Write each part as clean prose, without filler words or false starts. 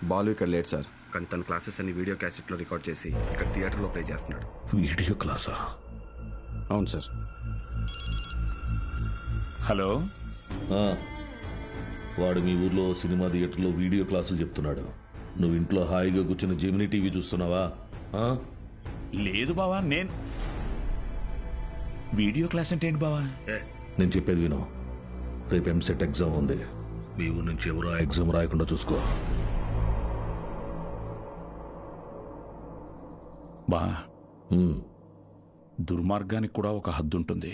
బాలు ఇక్కడ late sir, కానీ తన క్లాసెస్ అన్ని వీడియో క్యాసెట్లో రికార్డ్ చేసి ఇక్కడ థియేటర్లో ప్లే చేస్తున్నాడు. వీడియో క్లాసా? అవును సార్. హలో, వాడు మీ ఊర్లో సినిమా థియేటర్లో వీడియో క్లాసులు చెప్తున్నాడు. నువ్వు ఇంట్లో హాయిగా కూర్చుని జెమినీ టీవీ చూస్తున్నావా? లేదు బావా. నేను వీడియో క్లాస్ అంటే ఏంటి బావా? నేను చెప్పేది విను. రేపు ఎంసెట్ ఎగ్జామ్ ఉంది. మీ ఊరు నుంచి ఎవరు ఆ ఎగ్జామ్ రాయకుండా చూసుకో. బా, దుర్మార్గానికి కూడా ఒక హద్దు ఉంటుంది.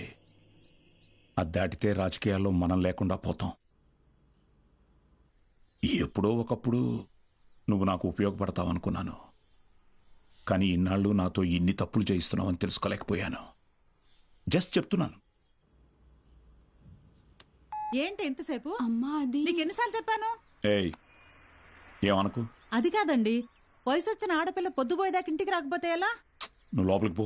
అది దాటితే రాజకీయాల్లో మనం లేకుండా పోతాం. ఎప్పుడో ఒకప్పుడు నువ్వు నాకు ఉపయోగపడతావు అనుకున్నాను, కానీ ఇన్నాళ్ళు నాతో ఇన్ని తప్పులు చేయిస్తున్నావని తెలుసుకోలేకపోయాను. జస్ట్ చెప్తున్నాను. ఏంటి ఎంతసేపు? అమ్మా, అది నీకు ఎన్నిసార్లు చెప్పాను? ఏయ్, ఏమనుకు. అది కాదండి, వయసు వచ్చిన ఆడపిల్ల పొద్దుపోయేదాకా ఇంటికి రాకపోతే ఎలా? నువ్వు లోపలికి పో.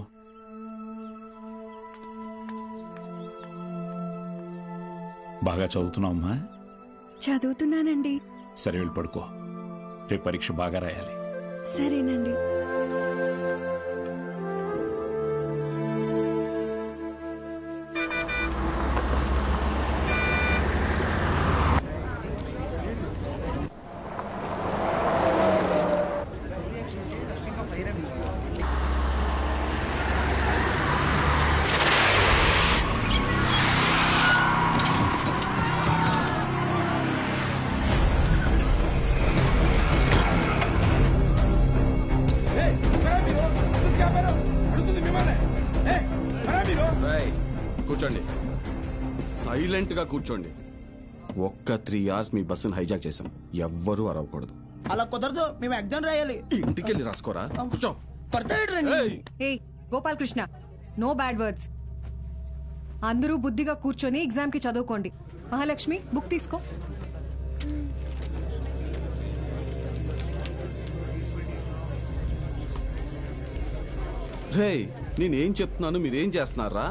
బాగా చదువుతున్నావమ్మా? చదువుతున్నానండి. సరే, వెళ్ళి పడుకో. రేపు పరీక్ష బాగా రాయాలి. సరేనండి. కూర్చోండి, సైలెంట్ గా కూర్చోండి. ఒక్క 3 hours మీ బస్సును హైజాక్ చేసాం. ఎవ్వరూ అరవకూడదు. అలా కుదరదు, మేము ఎగ్జామ్ రాయాలి. ఇంటికెళ్ళి రాసుకోరా. కూర్చో. ఏ గోపాలకృష్ణ, నో బ్యాడ్ వర్డ్స్. అందరూ బుద్ధిగా కూర్చొని ఎగ్జామ్ కి చదువుకోండి. మహాలక్ష్మి, బుక్ తీసుకో. రే, నేనేం చెప్తున్నాను, మీరేం చేస్తున్నారా?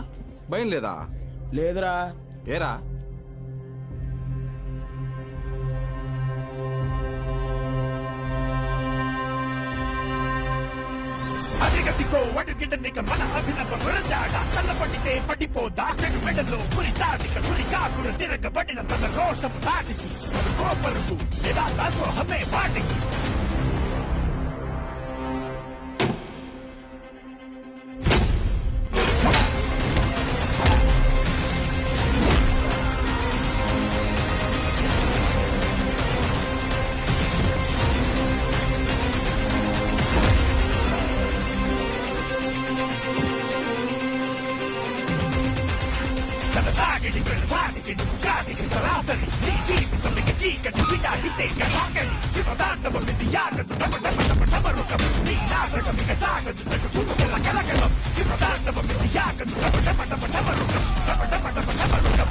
భయం లేదా? లేదురా. ఏరా? అదిగదిగో అడుగిడనిక మన అభినవ గురజాడ తల్లపడితే పడిపోదా చెడు మెడలో గురి దాటిక గురి కాకులు తిరగబడిన తన రోషం దాటికి కోపరుగు ఎలా దాసోహమే వాటికి. సరాసరి నీ జీవితానికి చీకటి విడాడితే కసాగని శివతాండవం ఇది యాగదు డమ డమ డమ డమరుకం నీ నాటకం ఇక సాగదు కుతుకల కలకలం శివతాండవం ఇది యాగదు డమ డమ డమ డమరుకం డమ డమ డమ డమరుకం.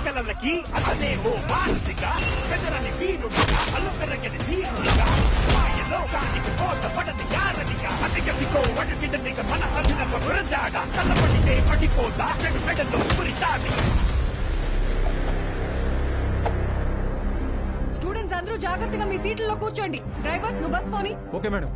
కలలకి అతనే ఓ మానసిక పెదరని వీరుడిగా అల్లుపెరగని ధీరుడిగా మాయలోకానికి పోత పడని యారనిగా అదిగదిగో అడుగిడనిక మన అభినవ గురజాడ తల్లపడితే పడిపోదా చెడు మెడలో గురి దాటిక. స్టూడెంట్స్ అందరూ జాగ్రత్తగా మీ సీట్లలో కూర్చోండి. డ్రైవర్, నువ్వు బస్ పోని. Okay madam.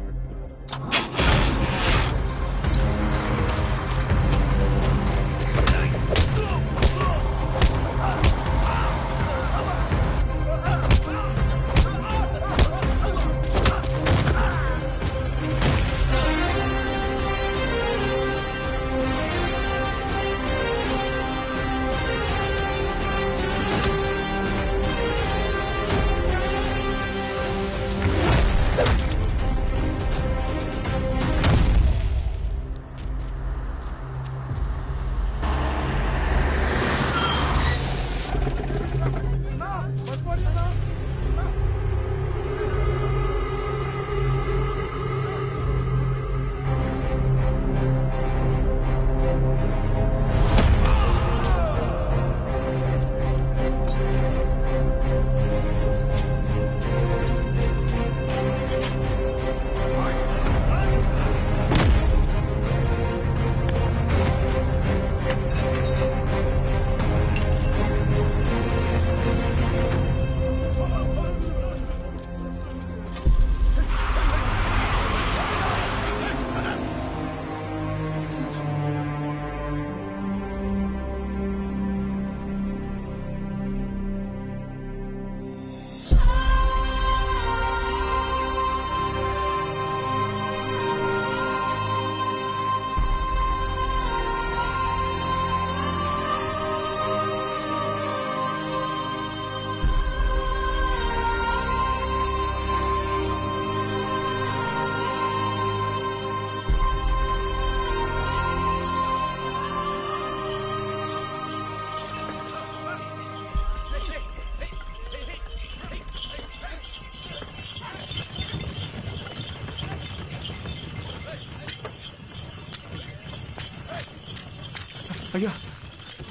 అయ్యా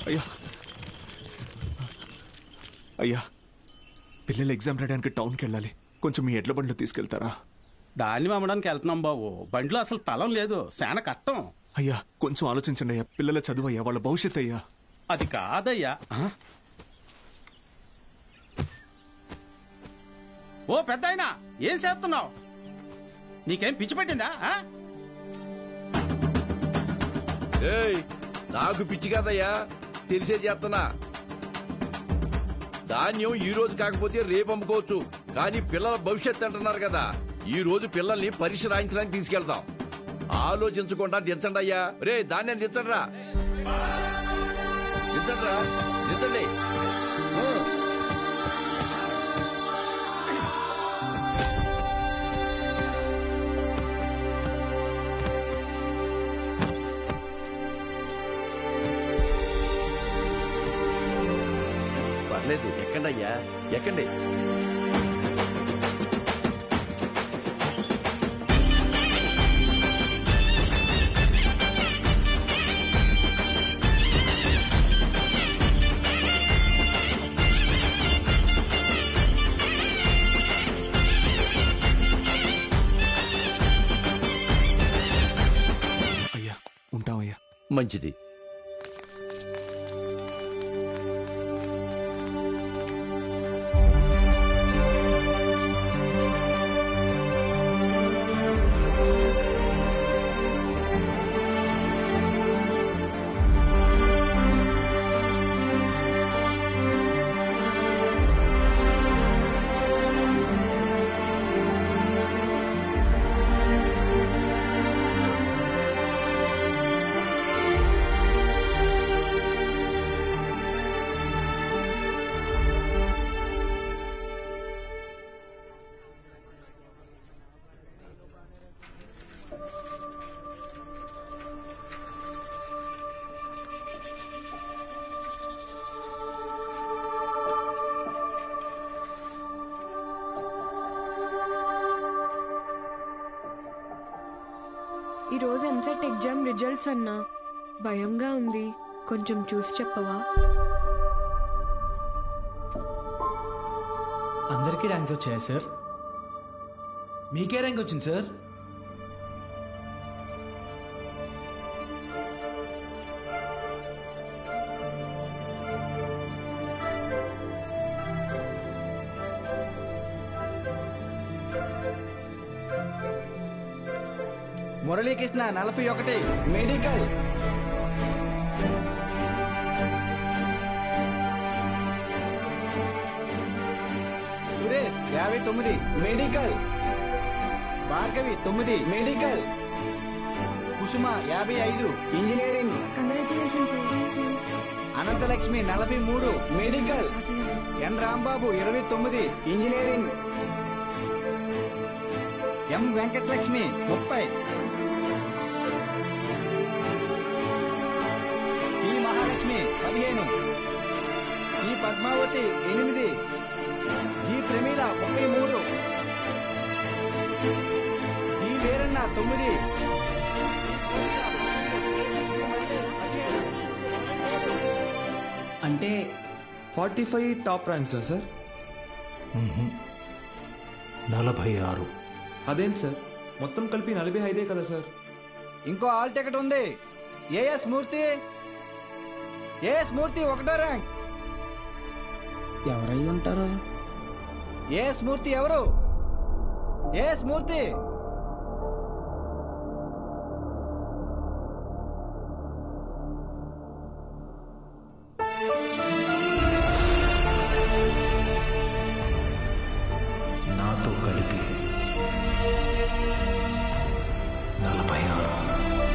అయ్యా అయ్యా పిల్లలు ఎగ్జామ్ రాయడానికి టౌన్కి వెళ్ళాలి, కొంచెం మీ ఎడ్ల బండిలో తీసుకెళ్తారా? దాన్ని అమ్మడానికి వెళ్తున్నాం బాబు, బండిలో అసలు తలం లేదు, చాలా కష్టం. అయ్యా కొంచెం ఆలోచించండి అయ్యా, పిల్లల చదువు అయ్యా, వాళ్ళ భవిష్యత్ అయ్యా. అది కాదయ్యా. ఓ పెద్దాయనా, ఏం చేస్తున్నావు? నీకేం పిచ్చి పట్టిందా? నాకు పిచ్చి కాదయ్యా, తెలిసే చేస్తున్నా. ధాన్యం ఈ రోజు కాకపోతే రేపు అమ్ముకోవచ్చు, కానీ పిల్లల భవిష్యత్తు అంటున్నారు కదా, ఈ రోజు పిల్లల్ని పరీక్ష రాయించడానికి తీసుకెళ్తాం. ఆలోచించకుండా దించండి అయ్యా. రే ధాన్యం దించండిరా, దించండిరా, దించండి. పర్లేదు, ఎక్కండి అయ్యా, ఎక్కండి. అయ్యా ఉంటామయ్యా. మంచిది. ఈరోజు ఎంసెట్ ఎగ్జామ్ రిజల్ట్స్ అన్నా, భయంగా ఉంది, కొంచెం చూసి చెప్పవా? అందరికీ ర్యాంక్స్ వచ్చాయా సార్? మీకే ర్యాంక్ వచ్చింది sir? Muralikrishna 41 medical. Suresh 59 medical. Bhargavi 9 medical. Kusuma 55 engineering. Congratulations. Ananthalakshmi 43 medical. N Rambabu 29 engineering. M Venkatalakshmi 30. P Mahalakshmi 15. C Padmavathi 8. G Pramila 33. D Veeranna 9. అంటే 45 టాప్ ర్యాంక్సా సార్? 46. అదేంటి సార్, మొత్తం కలిపి 45 కదా సార్? ఇంకో ఆల్ టికెట్ ఉంది. ఏఎస్ మూర్తి. ఏఎస్ మూర్తి 1వ ర్యాంక్. ఎవరై ఉంటారు? ఏఎస్ మూర్తి ఎవరు? ఏఎస్ మూర్తి